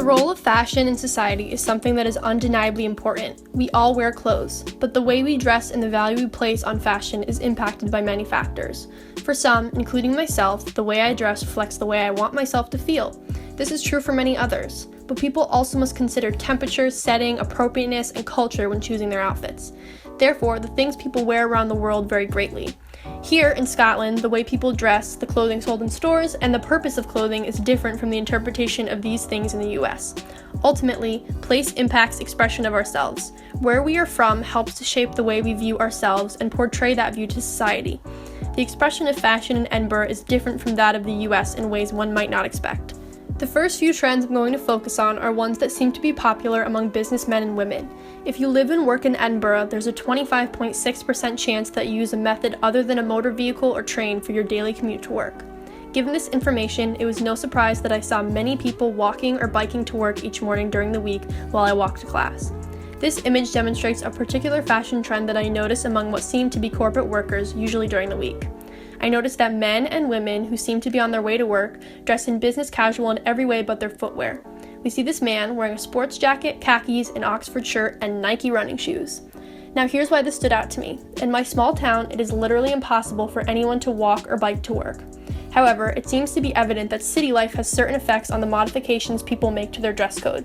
role of fashion in society is something that is undeniably important. We all wear clothes, but the way we dress and the value we place on fashion is impacted by many factors. For some, including myself, the way I dress reflects the way I want myself to feel. This is true for many others, but people also must consider temperature, setting, appropriateness, and culture when choosing their outfits. Therefore, the things people wear around the world vary greatly. Here in Scotland, the way people dress, the clothing sold in stores, and the purpose of clothing is different from the interpretation of these things in the US. Ultimately, place impacts expression of ourselves. Where we are from helps to shape the way we view ourselves and portray that view to society. The expression of fashion in Edinburgh is different from that of the US in ways one might not expect. The first few trends I'm going to focus on are ones that seem to be popular among businessmen and women. If you live and work in Edinburgh, there's a 25.6% chance that you use a method other than a motor vehicle or train for your daily commute to work. Given this information, it was no surprise that I saw many people walking or biking to work each morning during the week while I walked to class. This image demonstrates a particular fashion trend that I noticed among what seem to be corporate workers, usually during the week. I noticed that men and women who seem to be on their way to work dress in business casual in every way but their footwear. We see this man wearing a sports jacket, khakis, an Oxford shirt, and Nike running shoes. Now here's why this stood out to me. In my small town, it is literally impossible for anyone to walk or bike to work. However, it seems to be evident that city life has certain effects on the modifications people make to their dress code.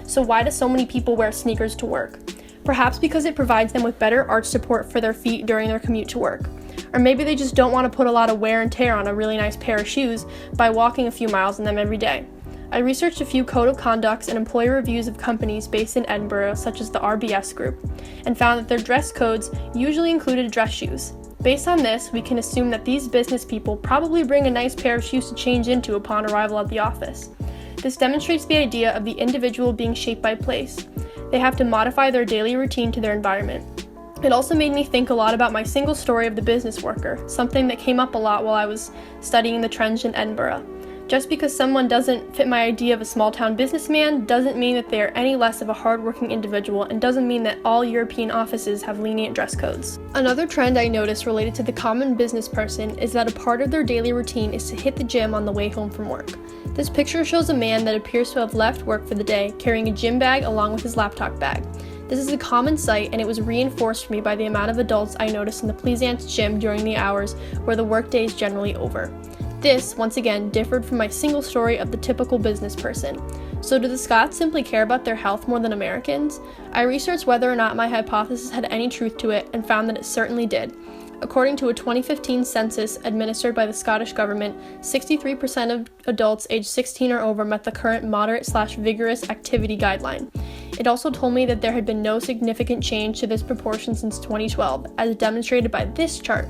So why do so many people wear sneakers to work? Perhaps because it provides them with better arch support for their feet during their commute to work. Or maybe they just don't want to put a lot of wear and tear on a really nice pair of shoes by walking a few miles in them every day. I researched a few code of conducts and employee reviews of companies based in Edinburgh, such as the RBS Group, and found that their dress codes usually included dress shoes. Based on this, we can assume that these business people probably bring a nice pair of shoes to change into upon arrival at the office. This demonstrates the idea of the individual being shaped by place. They have to modify their daily routine to their environment. It also made me think a lot about my single story of the business worker, something that came up a lot while I was studying the trends in Edinburgh. Just because someone doesn't fit my idea of a small-town businessman doesn't mean that they are any less of a hardworking individual and doesn't mean that all European offices have lenient dress codes. Another trend I noticed related to the common business person is that a part of their daily routine is to hit the gym on the way home from work. This picture shows a man that appears to have left work for the day carrying a gym bag along with his laptop bag. This is a common sight, and it was reinforced for me by the amount of adults I noticed in the Pleasance gym during the hours where the workday is generally over. This, once again, differed from my single story of the typical business person. So do the Scots simply care about their health more than Americans? I researched whether or not my hypothesis had any truth to it and found that it certainly did. According to a 2015 census administered by the Scottish government, 63% of adults aged 16 or over met the current moderate/vigorous activity guideline. It also told me that there had been no significant change to this proportion since 2012, as demonstrated by this chart.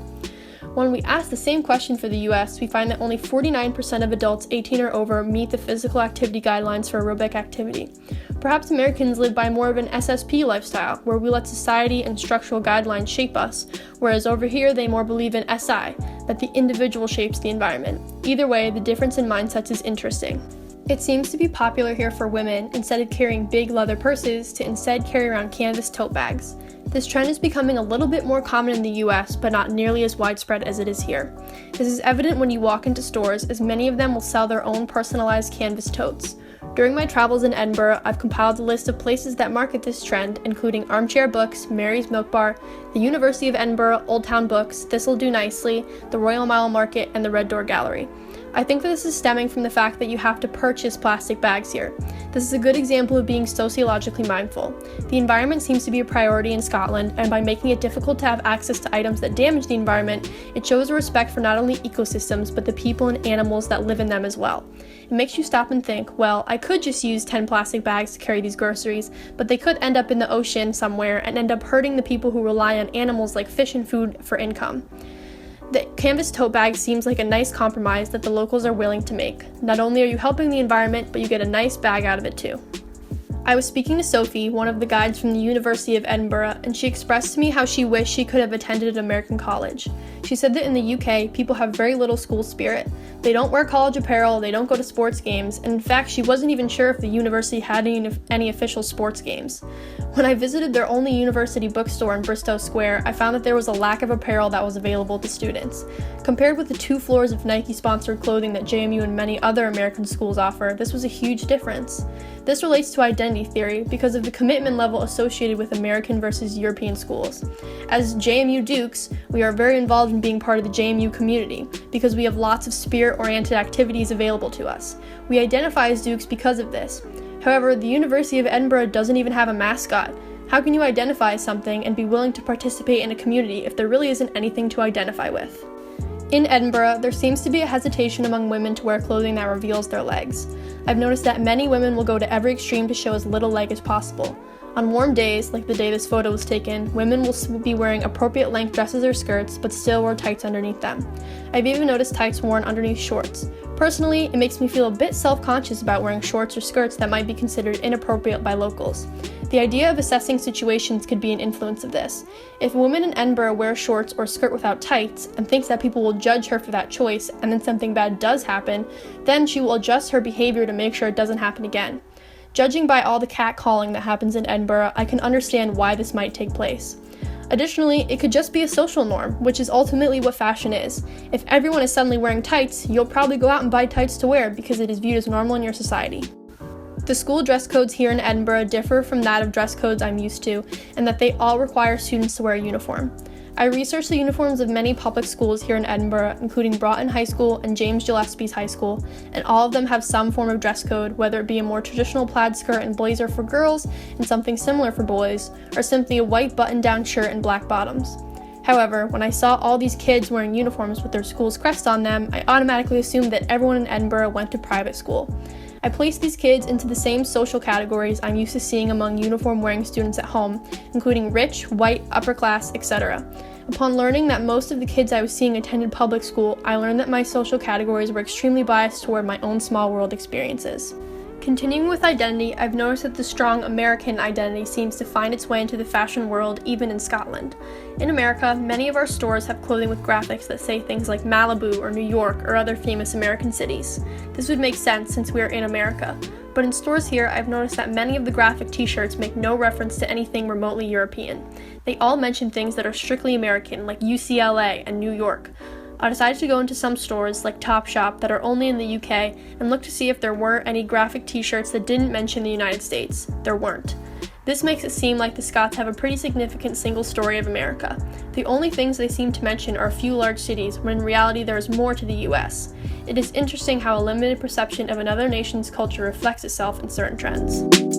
When we ask the same question for the US, we find that only 49% of adults 18 or over meet the physical activity guidelines for aerobic activity. Perhaps Americans live by more of an SSP lifestyle, where we let society and structural guidelines shape us, whereas over here they more believe in SI, that the individual shapes the environment. Either way, the difference in mindsets is interesting. It seems to be popular here for women, instead of carrying big leather purses, to instead carry around canvas tote bags. This trend is becoming a little bit more common in the US, but not nearly as widespread as it is here. This is evident when you walk into stores, as many of them will sell their own personalized canvas totes. During my travels in Edinburgh, I've compiled a list of places that market this trend, including Armchair Books, Mary's Milk Bar, the University of Edinburgh, Old Town Books, This'll Do Nicely, the Royal Mile Market, and the Red Door Gallery. I think that this is stemming from the fact that you have to purchase plastic bags here. This is a good example of being sociologically mindful. The environment seems to be a priority in Scotland, and by making it difficult to have access to items that damage the environment, it shows a respect for not only ecosystems, but the people and animals that live in them as well. It makes you stop and think, well, I could just use 10 plastic bags to carry these groceries, but they could end up in the ocean somewhere and end up hurting the people who rely on animals like fish and food for income. The canvas tote bag seems like a nice compromise that the locals are willing to make. Not only are you helping the environment, but you get a nice bag out of it too. I was speaking to Sophie, one of the guides from the University of Edinburgh, and she expressed to me how she wished she could have attended an American college. She said that in the UK, people have very little school spirit. They don't wear college apparel, they don't go to sports games, and in fact, she wasn't even sure if the university had any official sports games. When I visited their only university bookstore in Bristow Square, I found that there was a lack of apparel that was available to students. Compared with the 2 floors of Nike-sponsored clothing that JMU and many other American schools offer, this was a huge difference. This relates to identity theory because of the commitment level associated with American versus European schools. As JMU Dukes, we are very involved in being part of the JMU community because we have lots of spirit-oriented activities available to us. We identify as Dukes because of this. However, the University of Edinburgh doesn't even have a mascot. How can you identify as something and be willing to participate in a community if there really isn't anything to identify with? In Edinburgh, there seems to be a hesitation among women to wear clothing that reveals their legs. I've noticed that many women will go to every extreme to show as little leg as possible. On warm days, like the day this photo was taken, women will be wearing appropriate length dresses or skirts, but still wear tights underneath them. I've even noticed tights worn underneath shorts. Personally, it makes me feel a bit self-conscious about wearing shorts or skirts that might be considered inappropriate by locals. The idea of assessing situations could be an influence of this. If a woman in Edinburgh wears shorts or skirt without tights and thinks that people will judge her for that choice and then something bad does happen, then she will adjust her behavior to make sure it doesn't happen again. Judging by all the catcalling that happens in Edinburgh, I can understand why this might take place. Additionally, it could just be a social norm, which is ultimately what fashion is. If everyone is suddenly wearing tights, you'll probably go out and buy tights to wear because it is viewed as normal in your society. The school dress codes here in Edinburgh differ from that of dress codes I'm used to, in that they all require students to wear a uniform. I researched the uniforms of many public schools here in Edinburgh, including Broughton High School and James Gillespie's High School, and all of them have some form of dress code, whether it be a more traditional plaid skirt and blazer for girls and something similar for boys, or simply a white button-down shirt and black bottoms. However, when I saw all these kids wearing uniforms with their school's crest on them, I automatically assumed that everyone in Edinburgh went to private school. I placed these kids into the same social categories I'm used to seeing among uniform-wearing students at home, including rich, white, upper class, etc. Upon learning that most of the kids I was seeing attended public school, I learned that my social categories were extremely biased toward my own small world experiences. Continuing with identity, I've noticed that the strong American identity seems to find its way into the fashion world, even in Scotland. In America, many of our stores have clothing with graphics that say things like Malibu or New York or other famous American cities. This would make sense since we are in America. But in stores here, I've noticed that many of the graphic t-shirts make no reference to anything remotely European. They all mention things that are strictly American, like UCLA and New York. I decided to go into some stores, like Topshop, that are only in the UK, and look to see if there were any graphic t-shirts that didn't mention the United States. There weren't. This makes it seem like the Scots have a pretty significant single story of America. The only things they seem to mention are a few large cities, when in reality there is more to the US. It is interesting how a limited perception of another nation's culture reflects itself in certain trends.